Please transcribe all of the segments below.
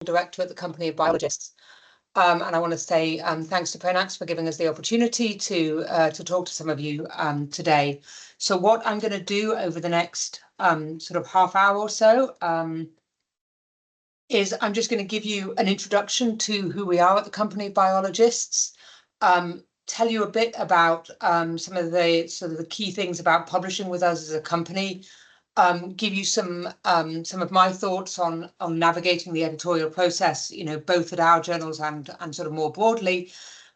director at the Company of Biologists. And I want to say thanks to Pronax for giving us the opportunity to talk to some of you today. So what I'm going to do over the next sort of half hour or so is I'm just going to give you an introduction to who we are at the Company of Biologists, tell you a bit about some of the key things about publishing with us as a company, give you some of my thoughts on navigating the editorial process, both at our journals and sort of more broadly,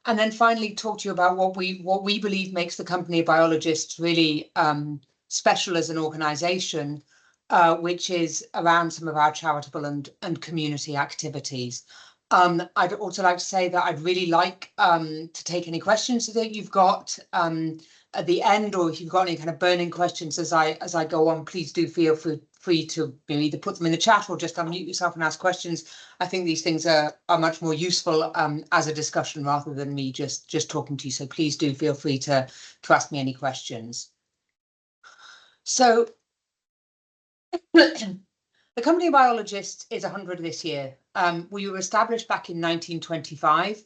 and then finally talk to you about what we believe makes the Company of Biologists really special as an organisation, which is around some of our charitable and community activities. I'd also like to say that I'd really like to take any questions that you've got at the end, or if you've got any kind of burning questions as I go on, please do feel free to either put them in the chat or just unmute yourself and ask questions. I think these things are much more useful as a discussion rather than me just talking to you. So please do feel free to ask me any questions. So the Company of Biologists is 100 this year. We were established back in 1925,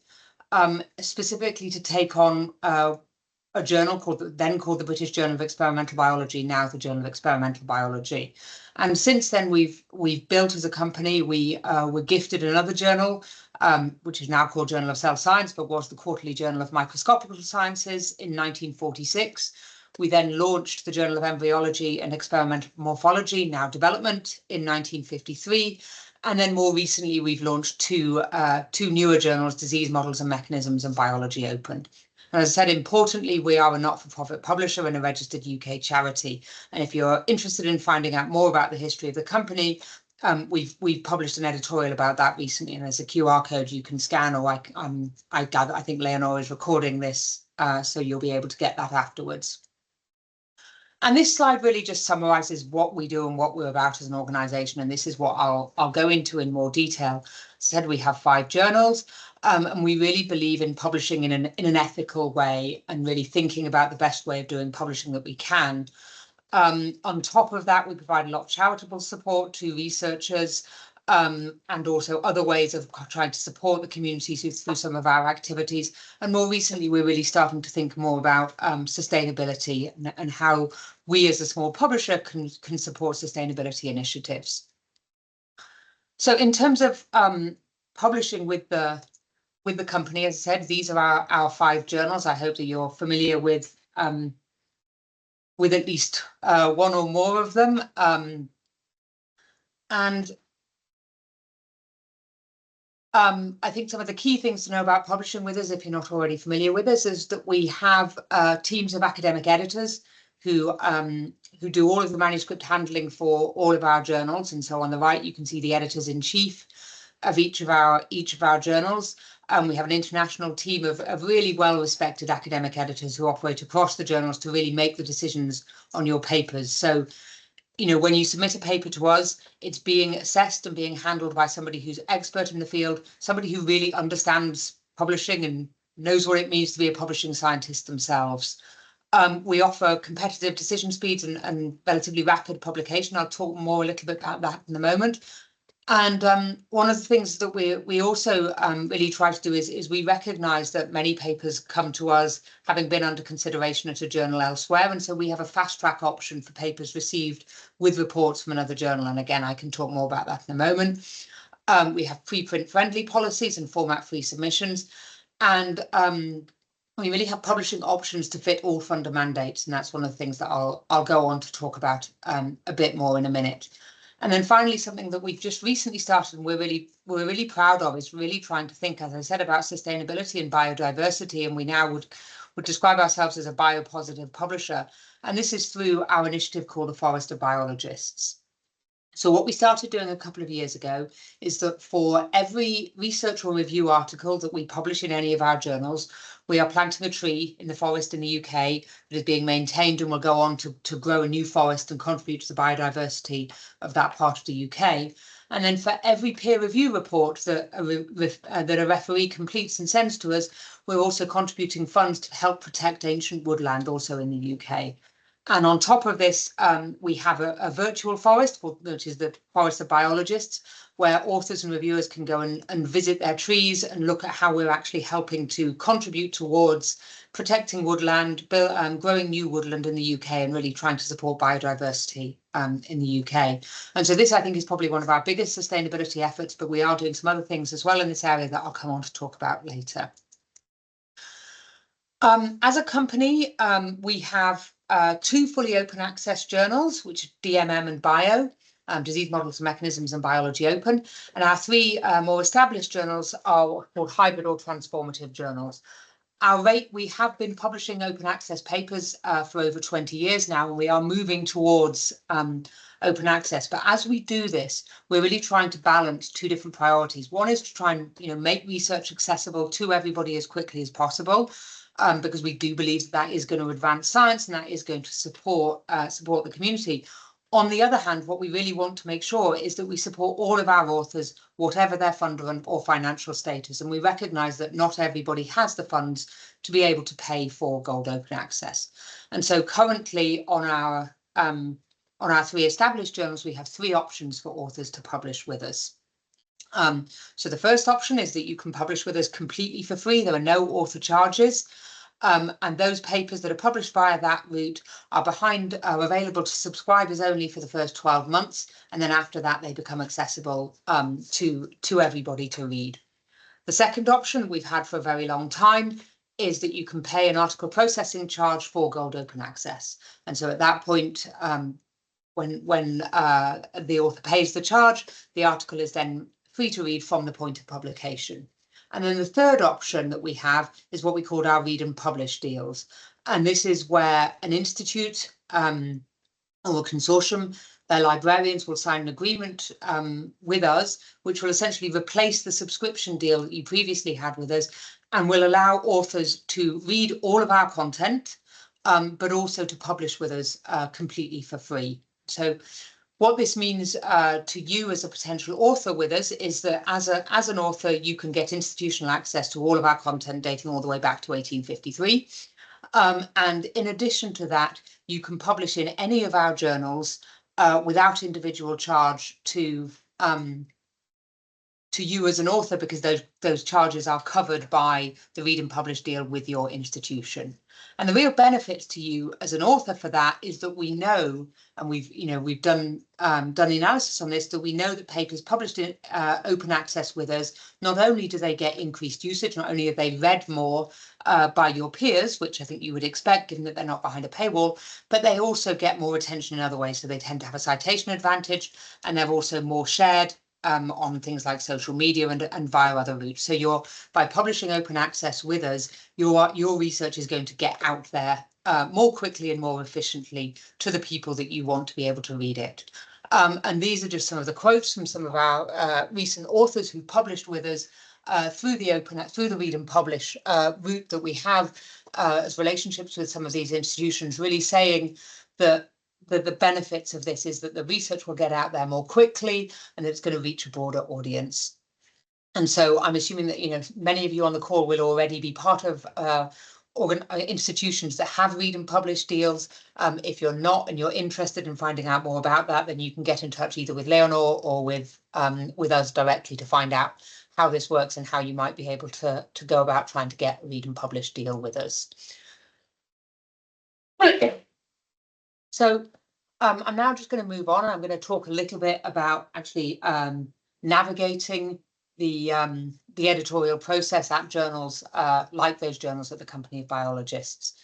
specifically to take on a journal called the British Journal of Experimental Biology, now the Journal of Experimental Biology. And since then, we've built as a company. We were gifted another journal, which is now called Journal of Cell Science, but was the Quarterly Journal of Microscopical Sciences in 1946. We then launched the Journal of Embryology and Experimental Morphology, now Development, in 1953. And then more recently, we've launched two newer journals, Disease Models and Mechanisms and Biology Open. And as I said, importantly, we are a not-for-profit publisher and a registered UK charity. And if you're interested in finding out more about the history of the company, we've published an editorial about that recently, and there's a QR code you can scan, or I think Leonore is recording this, so you'll be able to get that afterwards. And this slide really just summarises what we do and what we're about as an organisation, and this is what I'll go into in more detail. As I said, we have 5 journals, and we really believe in publishing in an ethical way and really thinking about the best way of doing publishing that we can. On top of that, we provide a lot of charitable support to researchers, and also other ways of trying to support the community through some of our activities. And more recently, we're really starting to think more about sustainability and how we as a small publisher can support sustainability initiatives. So in terms of publishing with the company, as I said, these are our 5 journals. I hope that you're familiar with at least one or more of them. I think some of the key things to know about publishing with us, if you're not already familiar with us, is that we have teams of academic editors who do all of the manuscript handling for all of our journals. And so on the right, you can see the editors-in-chief of each of our journals. We have an international team of really well-respected academic editors who operate across the journals to really make the decisions on your papers. So when you submit a paper to us, it's being assessed and being handled by somebody who's expert in the field, somebody who really understands publishing and knows what it means to be a publishing scientist themselves. We offer competitive decision speeds and relatively rapid publication. I'll talk a little bit about that in a moment. And one of the things that we also really try to do is we recognise that many papers come to us having been under consideration at a journal elsewhere, and so we have a fast track option for papers received with reports from another journal. And again, I can talk more about that in a moment. We have preprint friendly policies and format free submissions, and we really have publishing options to fit all funder mandates, and that's one of the things that I'll go on to talk about a bit more in a minute. And then finally, something that we've just recently started and we're really proud of is really trying to think, as I said, about sustainability and biodiversity. And we now would describe ourselves as a biopositive publisher. And this is through our initiative called the Forest of Biologists. So what we started doing a couple of years ago is that for every research or review article that we publish in any of our journals, we are planting a tree in the forest in the UK that is being maintained and will go on to grow a new forest and contribute to the biodiversity of that part of the UK. And then for every peer review report that a referee completes and sends to us, we're also contributing funds to help protect ancient woodland also in the UK. And on top of this, we have a virtual forest, which is the Forest of Biologists, where authors and reviewers can go and visit their trees and look at how we're actually helping to contribute towards protecting woodland, growing new woodland in the UK, and really trying to support biodiversity in the UK. And so this, I think, is probably one of our biggest sustainability efforts, but we are doing some other things as well in this area that I'll come on to talk about later. As a company, we have 2 fully open access journals, which are DMM and Bio, Disease Models and Mechanisms and Biology Open. And our 3 more established journals are called hybrid or transformative journals. We have been publishing open access papers for over 20 years now, and we are moving towards open access. But as we do this, we're really trying to balance 2 different priorities. One is to try and make research accessible to everybody as quickly as possible, because we do believe that is going to advance science and that is going to support the community. On the other hand, what we really want to make sure is that we support all of our authors, whatever their funder or financial status. And we recognise that not everybody has the funds to be able to pay for Gold Open Access. And so currently on our 3 established journals, we have 3 options for authors to publish with us. So the first option is that you can publish with us completely for free. There are no author charges. And those papers that are published via that route are available to subscribers only for the first 12 months. And then after that, they become accessible to everybody to read. The second option we've had for a very long time is that you can pay an article processing charge for Gold Open Access. And so at that point, when the author pays the charge, the article is then free to read from the point of publication. And then the third option that we have is what we call our read and publish deals. And this is where an institute or a consortium, their librarians will sign an agreement with us, which will essentially replace the subscription deal that you previously had with us, and will allow authors to read all of our content, but also to publish with us completely for free. So what this means to you as a potential author with us is that as an author, you can get institutional access to all of our content dating all the way back to 1853. And in addition to that, you can publish in any of our journals without individual charge to you as an author, because those charges are covered by the read and publish deal with your institution. And the real benefit to you as an author for that is that we know, and we've done the analysis on this, that we know that papers published in open access with us, not only do they get increased usage, not only are they read more by your peers, which I think you would expect given that they're not behind a paywall, but they also get more attention in other ways. So they tend to have a citation advantage, and they're also more shared on things like social media and via other routes. So by publishing open access with us, your research is going to get out there more quickly and more efficiently to the people that you want to be able to read it. And these are just some of the quotes from some of our recent authors who published with us through the read and publish route that we have as relationships with some of these institutions, really saying that the benefits of this is that the research will get out there more quickly and it's going to reach a broader audience. And so I'm assuming that many of you on the call will already be part of institutions that have read and publish deals. If you're not and you're interested in finding out more about that, then you can get in touch either with Leonor or with us directly to find out how this works and how you might be able to go about trying to get a read and publish deal with us. So I'm now just going to move on. I'm going to talk a little bit about actually navigating the editorial process at journals like those journals at the Company of Biologists.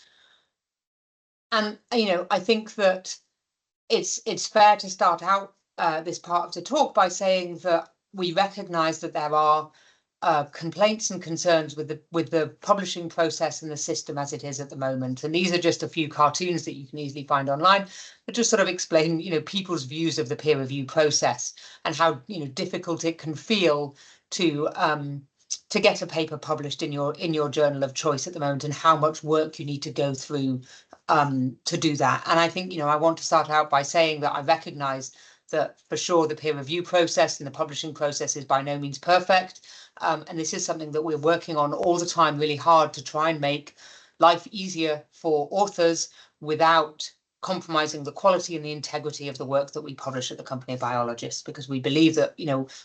And I think that it's fair to start out this part of the talk by saying that we recognise that there are complaints and concerns with the publishing process and the system as it is at the moment. And these are just a few cartoons that you can easily find online, but just sort of explain, people's views of the peer review process and how, difficult it can feel to get a paper published in your journal of choice at the moment, and how much work you need to go through to do that. And I think, I want to start out by saying that I recognise that for sure the peer review process and the publishing process is by no means perfect. And this is something that we're working on all the time, really hard to try and make life easier for authors without compromising the quality and the integrity of the work that we publish at the Company of Biologists, because we believe that,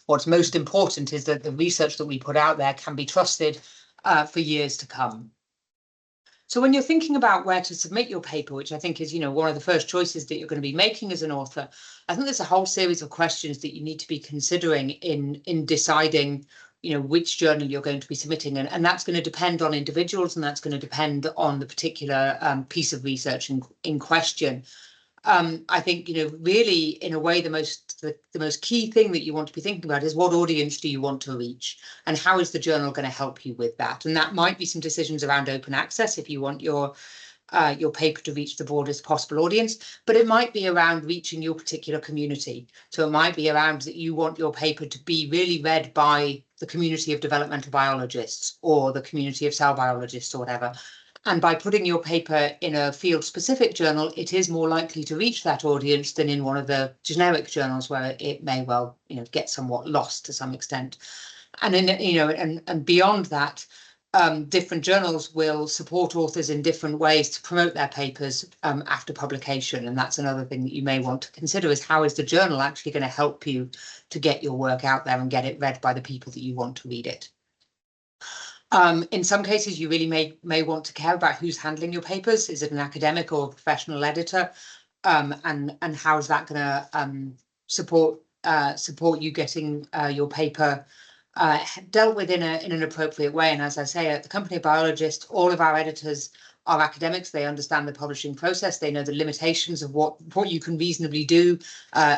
what's most important is that the research that we put out there can be trusted for years to come. So when you're thinking about where to submit your paper, which I think is, one of the first choices that you're going to be making as an author, I think there's a whole series of questions that you need to be considering in deciding, which journal you're going to be submitting. And that's going to depend on individuals, and that's going to depend on the particular piece of research in question. I think, really, in a way, the most key thing that you want to be thinking about is what audience do you want to reach, and how is the journal going to help you with that? And that might be some decisions around open access if you want your paper to reach the broadest possible audience, but it might be around reaching your particular community. So it might be around that you want your paper to be really read by the community of developmental biologists or the community of cell biologists or whatever. And by putting your paper in a field-specific journal, it is more likely to reach that audience than in one of the generic journals where it may well, get somewhat lost to some extent. And and beyond that, different journals will support authors in different ways to promote their papers after publication. And that's another thing that you may want to consider, is how is the journal actually going to help you to get your work out there and get it read by the people that you want to read it. In some cases, you really may want to care about who's handling your papers. Is it an academic or a professional editor? And how is that going to support you getting your paper dealt with in an appropriate way? And as I say, at the Company of Biologists, all of our editors are academics. They understand the publishing process. They know the limitations of what you can reasonably do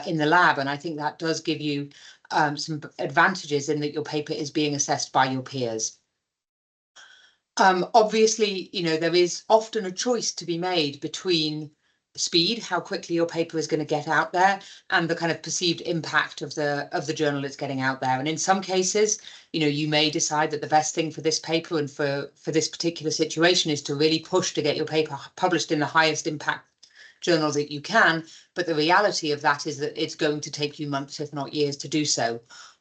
in the lab. And I think that does give you some advantages in that your paper is being assessed by your peers. Obviously, there is often a choice to be made between speed, how quickly your paper is going to get out there, and the kind of perceived impact of the journal it's getting out there. And in some cases, you may decide that the best thing for this paper and for this particular situation is to really push to get your paper published in the highest impact journal that you can. But the reality of that is that it's going to take you months, if not years, to do so.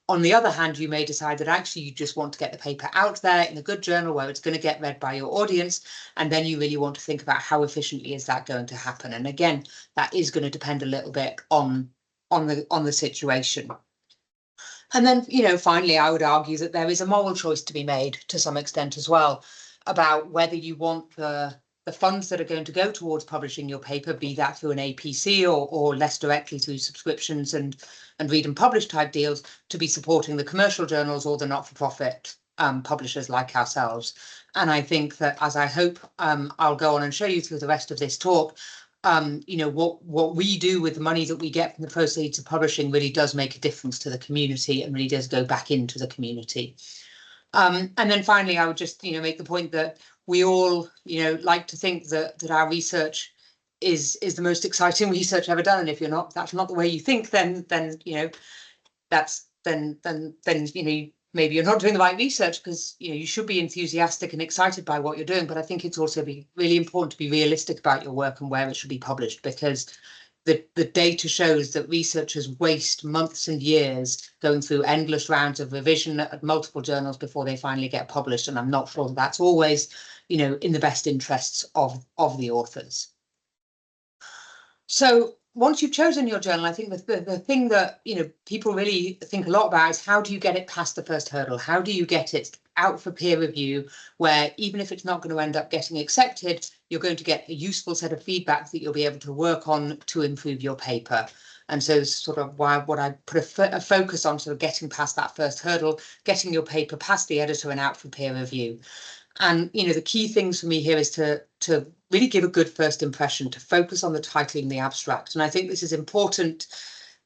On the other hand, you may decide that actually you just want to get the paper out there in a good journal where it's going to get read by your audience, and then you really want to think about how efficiently is that going to happen. And again, that is going to depend a little bit on the situation. And then, finally, I would argue that there is a moral choice to be made to some extent as well about whether you want the funds that are going to go towards publishing your paper, be that through an APC or less directly through subscriptions and read and publish type deals, to be supporting the commercial journals or the not-for-profit publishers like ourselves. And I think that, as I hope I'll go on and show you through the rest of this talk, what we do with the money that we get from the proceeds of publishing really does make a difference to the community and really does go back into the community. And then finally, I would just, make the point that we all, like to think that our research is the most exciting research ever done. And if that's not the way you think, then maybe you're not doing the right research, because you should be enthusiastic and excited by what you're doing. But I think it's also really important to be realistic about your work and where it should be published, because the data shows that researchers waste months and years going through endless rounds of revision at multiple journals before they finally get published. And I'm not sure that's always, in the best interests of the authors. So once you've chosen your journal, I think the thing that people really think a lot about is how do you get it past the first hurdle? How do you get it out for peer review, where even if it's not going to end up getting accepted, you're going to get a useful set of feedback that you'll be able to work on to improve your paper. And so sort of what I put a focus on, sort of getting past that first hurdle, getting your paper past the editor and out for peer review. And, the key things for me here is to really give a good first impression, to focus on the title and the abstract. And I think this is important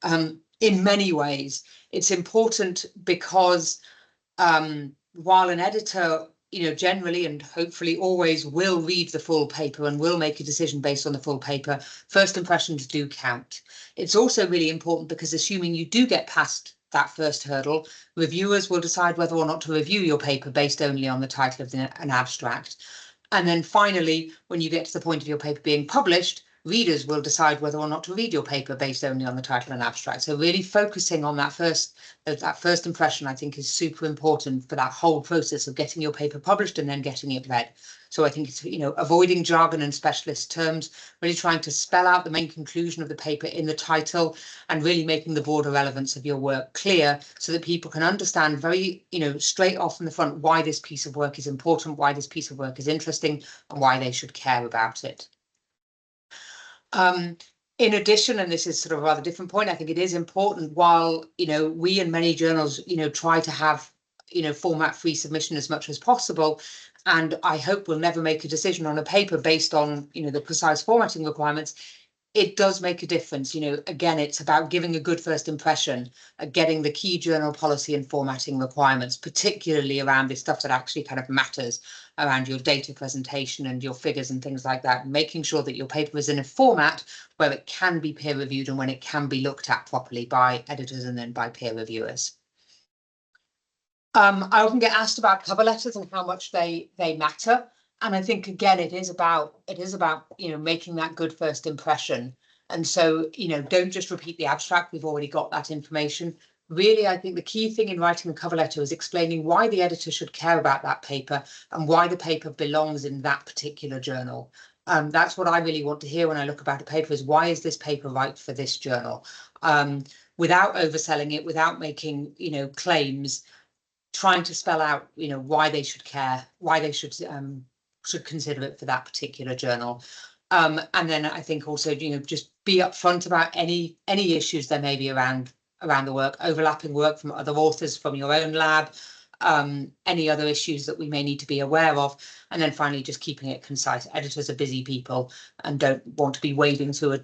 in many ways. It's important because while an editor, generally and hopefully always will read the full paper and will make a decision based on the full paper, first impressions do count. It's also really important because, assuming you do get past that first hurdle, reviewers will decide whether or not to review your paper based only on the title of an abstract. And then finally, when you get to the point of your paper being published, readers will decide whether or not to read your paper based only on the title and abstract. So really focusing on that first impression, I think, is super important for that whole process of getting your paper published and then getting it read. So I think it's, avoiding jargon and specialist terms, really trying to spell out the main conclusion of the paper in the title and really making the broader relevance of your work clear so that people can understand very, straight off from the front why this piece of work is important, why this piece of work is interesting, and why they should care about it. In addition, and this is sort of a rather different point, I think it is important while, we in many journals, try to have, format-free submission as much as possible. And I hope we'll never make a decision on a paper based on, the precise formatting requirements. It does make a difference. Again, it's about giving a good first impression, getting the key journal policy and formatting requirements, particularly around this stuff that actually kind of matters, around your data presentation and your figures and things like that, making sure that your paper is in a format where it can be peer reviewed and when it can be looked at properly by editors and then by peer reviewers. I often get asked about cover letters and how much they matter. And I think, again, it is about, making that good first impression. And so, don't just repeat the abstract. We've already got that information. Really, I think the key thing in writing a cover letter is explaining why the editor should care about that paper and why the paper belongs in that particular journal. That's what I really want to hear when I look about a paper is why is this paper right for this journal? Without overselling it, without making, claims, trying to spell out, why they should care, why they should consider it for that particular journal. And then I think also, just be upfront about any issues there may be around the work, overlapping work from other authors from your own lab, any other issues that we may need to be aware of. And then finally, just keeping it concise. Editors are busy people and don't want to be wading through a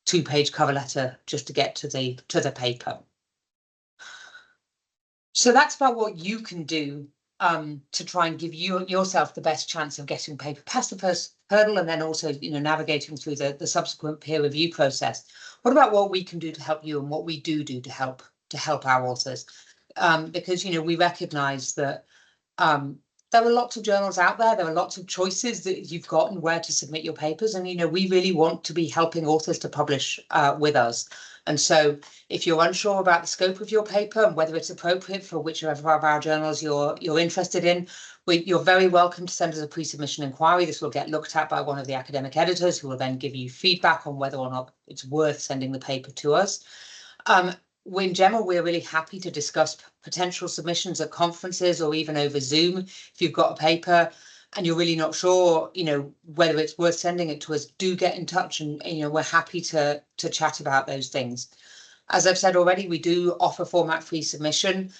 2-page cover letter just to get to the paper. So that's about what you can do to try and give yourself the best chance of getting paper past the first hurdle and then also, navigating through the subsequent peer review process. What about what we can do to help you and what we do to help our authors? Because, we recognise that there are lots of journals out there. There are lots of choices that you've got and where to submit your papers. And, we really want to be helping authors to publish with us. And so if you're unsure about the scope of your paper and whether it's appropriate for whichever of our journals you're interested in, you're very welcome to send us a pre-submission inquiry. This will get looked at by one of the academic editors who will then give you feedback on whether or not it's worth sending the paper to us. In general, we're really happy to discuss potential submissions at conferences or even over Zoom. If you've got a paper and you're really not sure, whether it's worth sending it to us, do get in touch and, we're happy to chat about those things. As I've said already, we do offer format-free submission.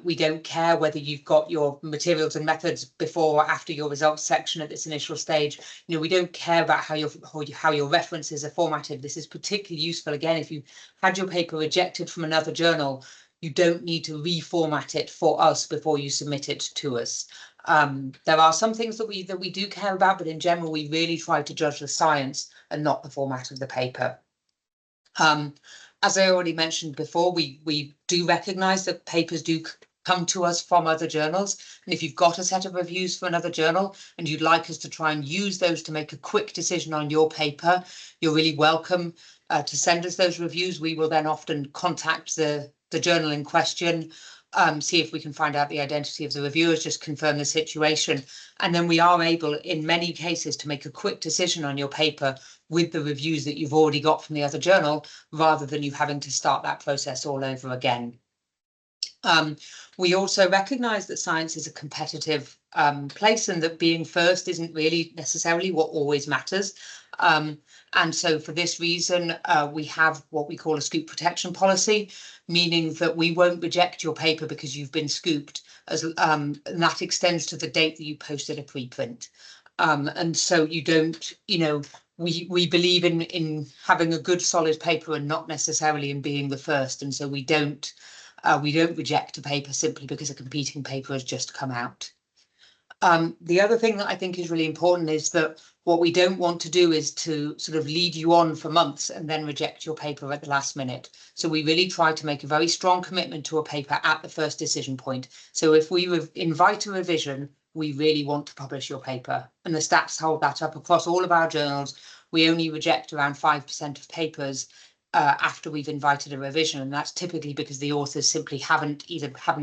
We don't care whether you've got your materials and methods before or after your results section at this initial stage. We don't care about how your references are formatted. This is particularly useful, again, if you had your paper rejected from another journal, you don't need to reformat it for us before you submit it to us. There are some things that we do care about, but in general, we really try to judge the science and not the format of the paper. As I already mentioned before, we do recognise that papers do come to us from other journals. And if you've got a set of reviews for another journal and you'd like us to try and use those to make a quick decision on your paper, you're really welcome to send us those reviews. We will then often contact the journal in question, see if we can find out the identity of the reviewers, just confirm the situation. And then we are able, in many cases, to make a quick decision on your paper with the reviews that you've already got from the other journal, rather than you having to start that process all over again. We also recognise that science is a competitive place and that being first isn't really necessarily what always matters. And so for this reason, we have what we call a scoop protection policy, meaning that we won't reject your paper because you've been scooped, and that extends to the date that you posted a preprint. And so you don't, we believe in having a good solid paper and not necessarily in being the first. And so we don't reject a paper simply because a competing paper has just come out. The other thing that I think is really important is that what we don't want to do is to sort of lead you on for months and then reject your paper at the last minute. So we really try to make a very strong commitment to a paper at the first decision point. So if we invite a revision, we really want to publish your paper. And the stats hold that up across all of our journals. we only reject around 5% of papers after we've invited a revision, and that's typically because the authors simply haven't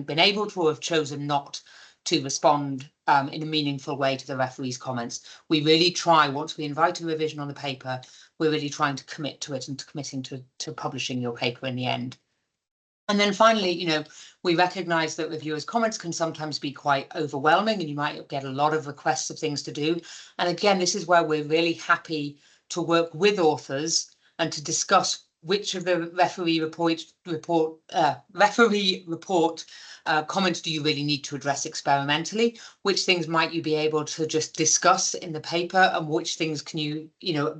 been able to or have chosen not to respond in a meaningful way to the referee's comments. We really try, once we invite a revision on the paper, we're really trying to commit to it and to committing to publishing your paper in the end. And then finally, we recognise that reviewers' comments can sometimes be quite overwhelming, and you might get a lot of requests of things to do. And again, this is where we're really happy to work with authors and to discuss which of the referee report comments do you really need to address experimentally, which things might you be able to just discuss in the paper, and which things can you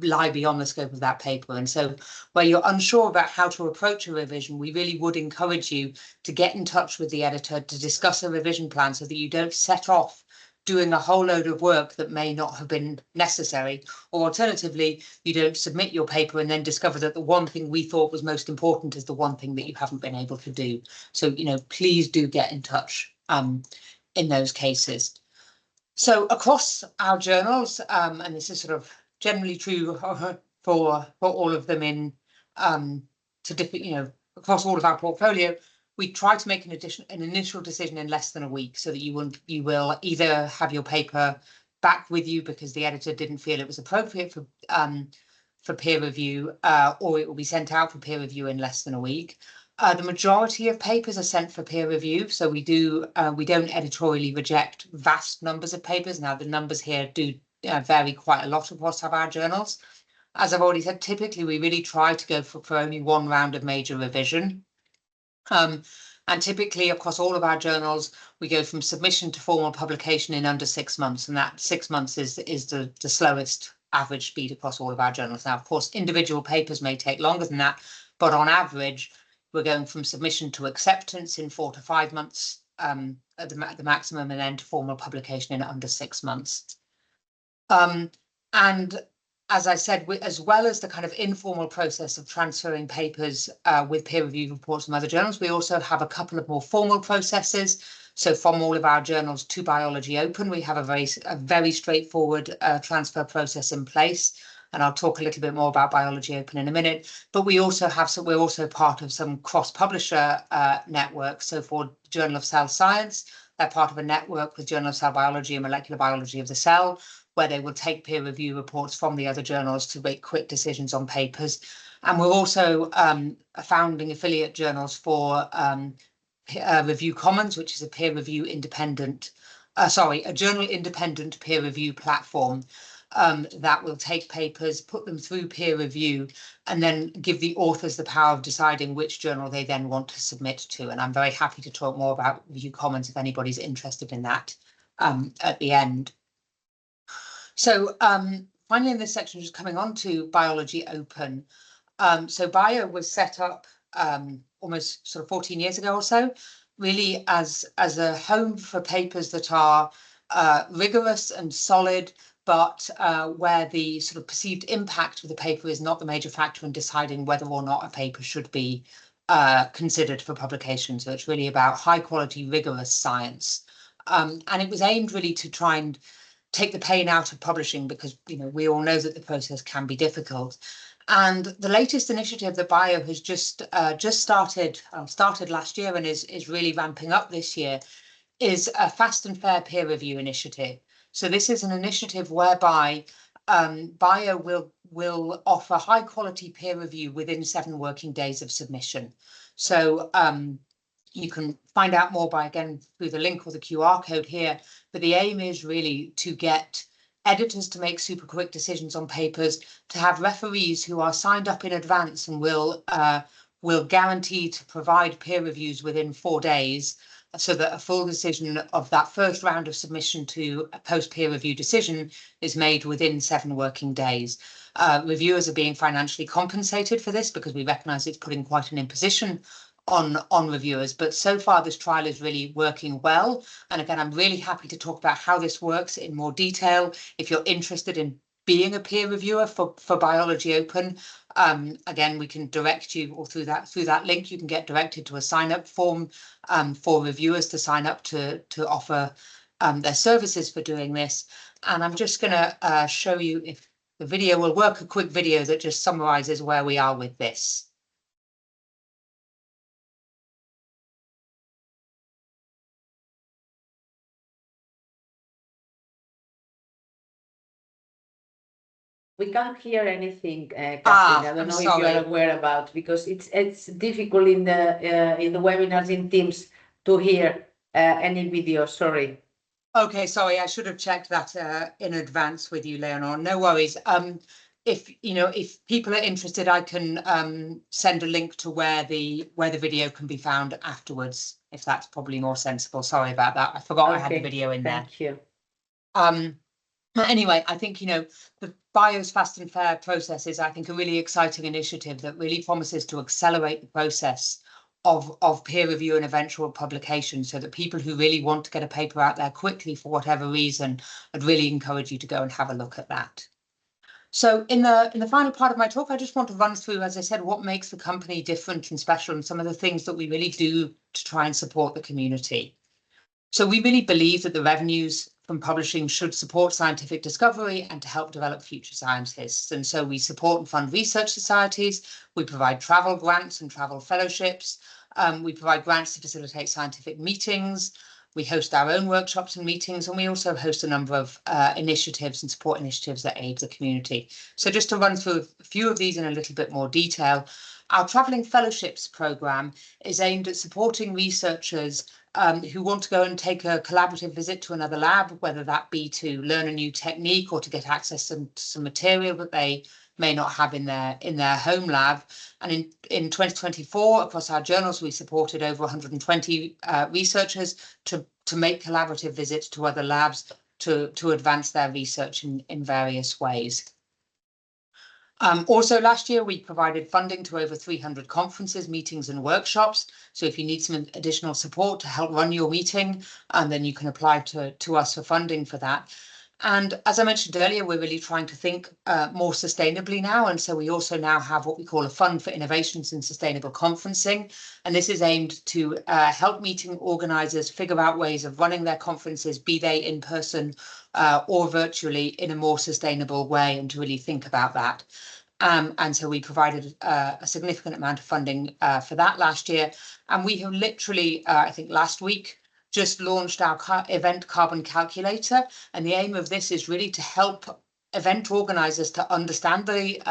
lie beyond the scope of that paper. And so where you're unsure about how to approach a revision, we really would encourage you to get in touch with the editor to discuss a revision plan, so that you don't set off doing a whole load of work that may not have been necessary, or alternatively, you don't submit your paper and then discover that the one thing we thought was most important is the one thing that you haven't been able to do. So, please do get in touch in those cases. So across our journals, and this is sort of generally true for all of them in across all of our portfolio, we try to make an initial decision in less than a week, so that you will either have your paper back with you because the editor didn't feel it was appropriate for peer review, or it will be sent out for peer review in less than a week. The majority of papers are sent for peer review, so we don't editorially reject vast numbers of papers. Now, the numbers here do vary quite a lot across our journals. As I've already said, typically we really try to go for only one round of major revision. And typically across all of our journals, we go from submission to formal publication in under 6 months, and that 6 months is the slowest average speed across all of our journals. Now, of course, individual papers may take longer than that, but on average, we're going from submission to acceptance in 4 to 5 months at the maximum, and then to formal publication in under 6 months. And as I said, as well as the kind of informal process of transferring papers with peer review reports from other journals, we also have a couple of more formal processes. So from all of our journals to Biology Open, we have a very straightforward transfer process in place. And I'll talk a little bit more about Biology Open in a minute. But we're also part of some cross-publisher networks. So for Journal of Cell Science, they're part of a network with Journal of Cell Biology and Molecular Biology of the Cell, where they will take peer review reports from the other journals to make quick decisions on papers. And we're also founding affiliate journals for Review Commons, which is a journal independent peer review platform that will take papers, put them through peer review, and then give the authors the power of deciding which journal they then want to submit to. And I'm very happy to talk more about Review Commons if anybody's interested in that at the end. So finally, in this section, just coming on to Biology Open. So Bio was set up almost sort of 14 years ago or so, really as a home for papers that are rigorous and solid, but where the sort of perceived impact of the paper is not the major factor in deciding whether or not a paper should be considered for publication. So it's really about high quality, rigorous science. And it was aimed really to try and take the pain out of publishing, because we all know that the process can be difficult. And the latest initiative that Bio has just started last year and is really ramping up this year is a fast and fair peer review initiative. So this is an initiative whereby Bio will offer high quality peer review within 7 working days of submission. So you can find out more again through the link or the QR code here, but the aim is really to get editors to make super quick decisions on papers, to have referees who are signed up in advance and will guarantee to provide peer reviews within 4 days, so that a full decision of that first round of submission to a post peer review decision is made within 7 working days. Reviewers are being financially compensated for this, because we recognise it's putting quite an imposition on reviewers, but so far this trial is really working well. And again, I'm really happy to talk about how this works in more detail if you're interested in being a peer reviewer for Biology Open. Again, we can direct you, or through that link you can get directed to a sign-up form for reviewers to sign up to offer their services for doing this. And I'm just going to show you, if the video will work, a quick video that just summarizes where we are with this. We can't hear anything, Katherine. I don't know if you are aware about, because it's difficult in the webinars in Teams to hear any video. Sorry. Okay, sorry, I should have checked that in advance with you, Leonor. No worries. If people are interested, I can send a link to where the video can be found afterwards, if that's probably more sensible. Sorry about that. I forgot I had the video in there. Thank you. Anyway, I think, the BIOS Fast and Fair process is, I think, a really exciting initiative that really promises to accelerate the process of peer review and eventual publication, so that people who really want to get a paper out there quickly for whatever reason, I'd really encourage you to go and have a look at that. So in the final part of my talk, I just want to run through, as I said, what makes the company different and special, and some of the things that we really do to try and support the community. So we really believe that the revenues from publishing should support scientific discovery and to help develop future scientists. And so we support and fund research societies. We provide travel grants and travel fellowships. We provide grants to facilitate scientific meetings. We host our own workshops and meetings, and we also host a number of initiatives and support initiatives that aid the community. So just to run through a few of these in a little bit more detail, our Travelling Fellowships programme is aimed at supporting researchers who want to go and take a collaborative visit to another lab, whether that be to learn a new technique or to get access to some material that they may not have in their home lab. And in 2024, across our journals, we supported over 120 researchers to make collaborative visits to other labs to advance their research in various ways. Also last year, we provided funding to over 300 conferences, meetings and workshops. So if you need some additional support to help run your meeting, and then you can apply to us for funding for that. And as I mentioned earlier, we're really trying to think more sustainably now. And so we also now have what we call a Fund for Innovations in Sustainable Conferencing. And this is aimed to help meeting organisers figure out ways of running their conferences, be they in person or virtually, in a more sustainable way, and to really think about that. And so we provided a significant amount of funding for that last year. And we have literally, I think last week, just launched our event carbon calculator. And the aim of this is really to help event organisers to understand the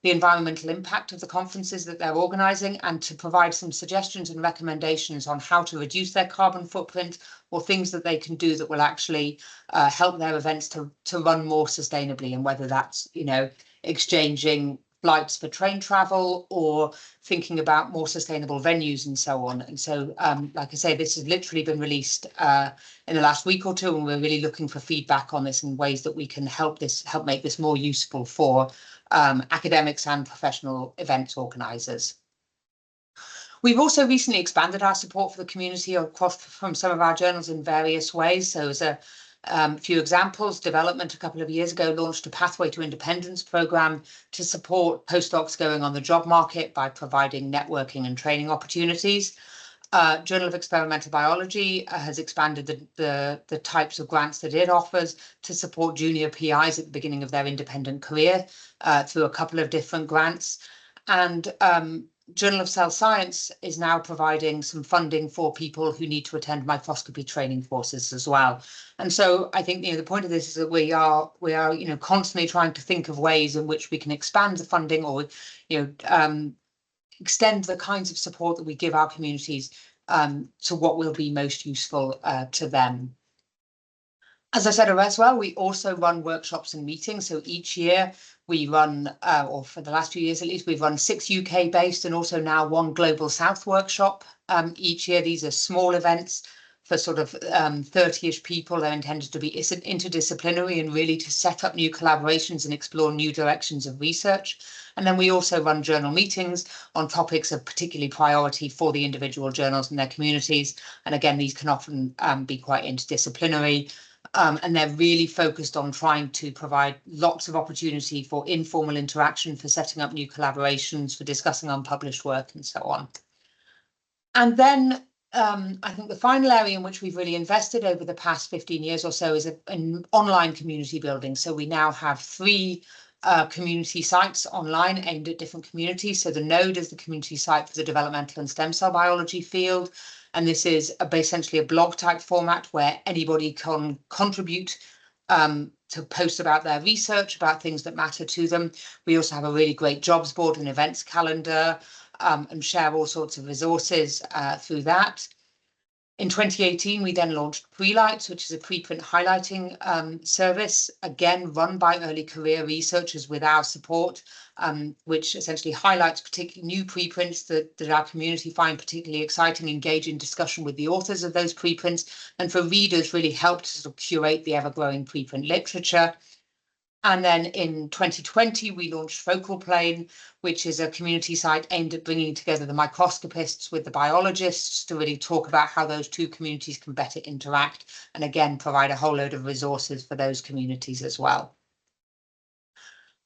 environmental impact of the conferences that they're organising, and to provide some suggestions and recommendations on how to reduce their carbon footprint, or things that they can do that will actually help their events to run more sustainably, and whether that's, exchanging flights for train travel or thinking about more sustainable venues and so on. And so, like I say, this has literally been released in the last week or two, and we're really looking for feedback on this and ways that we can help make this more useful for academics and professional events organisers. We've also recently expanded our support for the community across from some of our journals in various ways. So as a few examples, Development a couple of years ago launched a Pathway to Independence programme to support postdocs going on the job market by providing networking and training opportunities. Journal of Experimental Biology has expanded the types of grants that it offers to support junior PIs at the beginning of their independent career through a couple of different grants. And Journal of Cell Science is now providing some funding for people who need to attend microscopy training courses as well. And so I think the point of this is that we are constantly trying to think of ways in which we can expand the funding, or extend the kinds of support that we give our communities to what will be most useful to them. As I said as well, we also run workshops and meetings. So each year we run, or for the last few years at least, we've run 6 UK-based and also now 1 Global South workshop each year. These are small events for sort of 30-ish people. They're intended to be interdisciplinary and really to set up new collaborations and explore new directions of research. And then we also run journal meetings on topics of particularly priority for the individual journals and their communities. And again, these can often be quite interdisciplinary. And they're really focused on trying to provide lots of opportunity for informal interaction, for setting up new collaborations, for discussing unpublished work and so on. And then I think the final area in which we've really invested over the past 15 years or so is an online community building. So we now have 3 community sites online aimed at different communities. So the Node is the community site for the developmental and stem cell biology field. And this is essentially a blog type format where anybody can contribute to post about their research, about things that matter to them. We also have a really great jobs board and events calendar, and share all sorts of resources through that. In 2018, we then launched Prelights, which is a preprint highlighting service, again, run by early career researchers with our support, which essentially highlights particularly new preprints that our community find particularly exciting, engage in discussion with the authors of those preprints, and for readers really help to sort of curate the ever-growing preprint literature. And then in 2020, we launched Focal Plane, which is a community site aimed at bringing together the microscopists with the biologists to really talk about how those 2 communities can better interact, and again, provide a whole load of resources for those communities as well.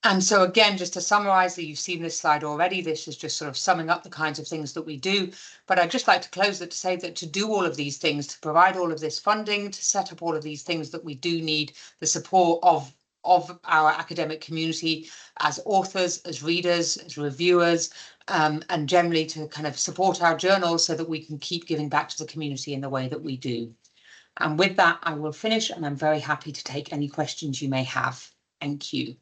And so again, just to summarize, that you've seen this slide already, this is just sort of summing up the kinds of things that we do. But I'd just like to close it to say that to do all of these things, to provide all of this funding, to set up all of these things, that we do need the support of our academic community as authors, as readers, as reviewers, and generally to kind of support our journals so that we can keep giving back to the community in the way that we do. And with that, I will finish, and I'm very happy to take any questions you may have. Thank you.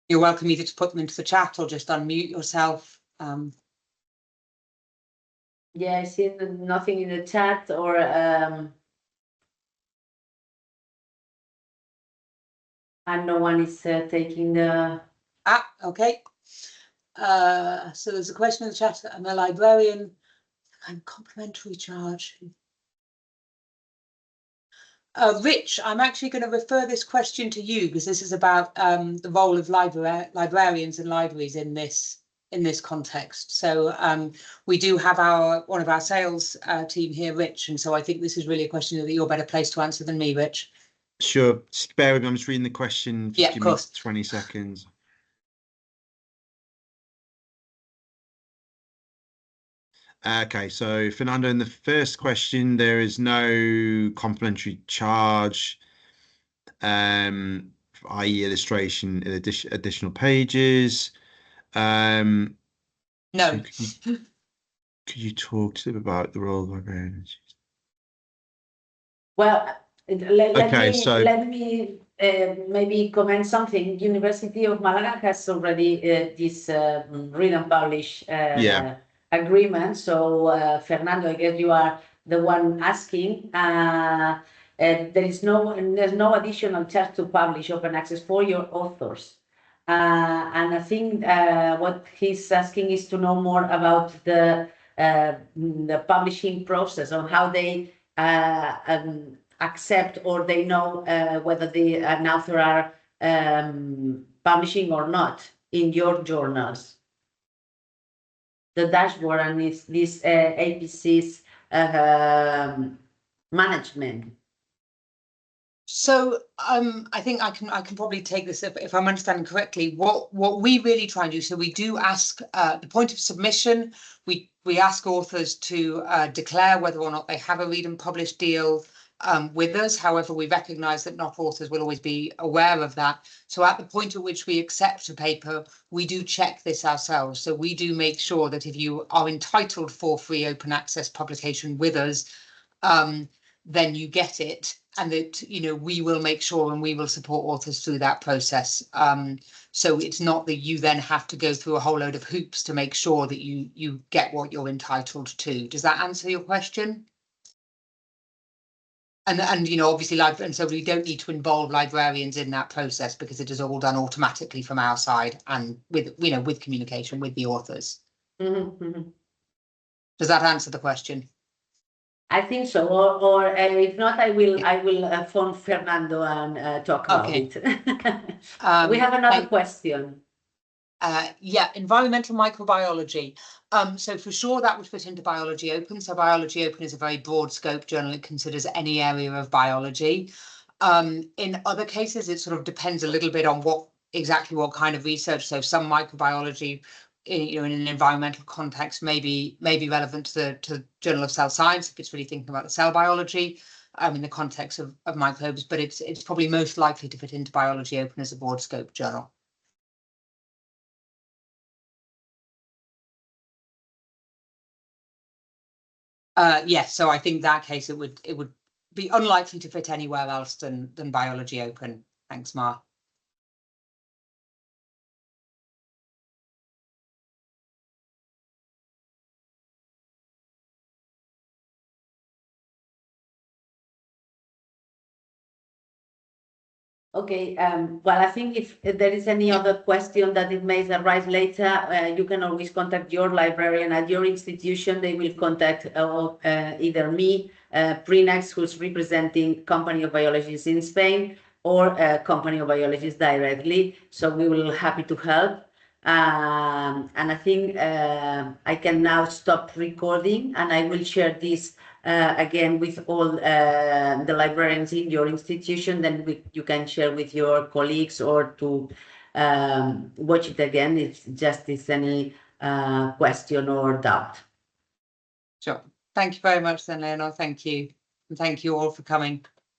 You're welcome either to put them into the chat or just unmute yourself. Yeah, I see nothing in the chat, or and no one is taking the... Okay. So there's a question in the chat. I'm a librarian. I'm complimentary charge. Rich, I'm actually going to refer this question to you, because this is about the role of librarians and libraries in this context. So we do have one of our sales team here, Rich, and so I think this is really a question that you're better placed to answer than me, Rich. Sure, just bear with me, I'm just reading the question. Just give me 20 seconds. Okay, so Fernando, in the first question, there is no complimentary charge, i.e. illustration in additional pages. No. So could you talk to them about the role of librarians? Well, let me maybe comment something. University of Malaga has already this read and publish agreement. So Fernando, I guess you are the one asking. There's no additional charge to publish open access for your authors. And I think what he's asking is to know more about the publishing process, on how they accept, or they know whether an author are publishing or not in your journals. The dashboard and this APC's management. So I think I can probably take this if I'm understanding correctly. What we really try and do, so we do ask the point of submission. We ask authors to declare whether or not they have a read and publish deal with us. However, we recognise that not authors will always be aware of that. So at the point at which we accept a paper, we do check this ourselves. So we do make sure that if you are entitled for free open access publication with us, then you get it, and that, you know, we will make sure and we will support authors through that process. So it's not that you then have to go through a whole load of hoops to make sure that you get what you're entitled to. Does that answer your question? And you know, obviously, and so we don't need to involve librarians in that process, because it is all done automatically from our side, and with, you know, with communication with the authors. Mm-hmm. Does that answer the question? I think so, or if not, I will phone Fernando and talk about it. We have another question. Yeah, environmental microbiology. So for sure that would fit into Biology Open. So Biology Open is a very broad scope journal. It considers any area of biology. In other cases, it sort of depends a little bit on exactly what kind of research. So some microbiology, in an environmental context, may be relevant to the Journal of Cell Science if it's really thinking about the cell biology in the context of microbes. But it's probably most likely to fit into Biology Open as a broad scope journal. Yes, so I think that case it would be unlikely to fit anywhere else than Biology Open. Thanks, Ma. Okay, well, I think if there is any other question that it may arise later, you can always contact your librarian at your institution. They will contact either me, Prinax, who's representing Company of Biologists in Spain, or Company of Biologists directly. So we will be happy to help. And I think I can now stop recording, and I will share this again with all the librarians in your institution. Then you can share with your colleagues or to watch it again if just is any question or doubt. Sure. Thank you very much then, Leonor. Thank you. And thank you all for coming.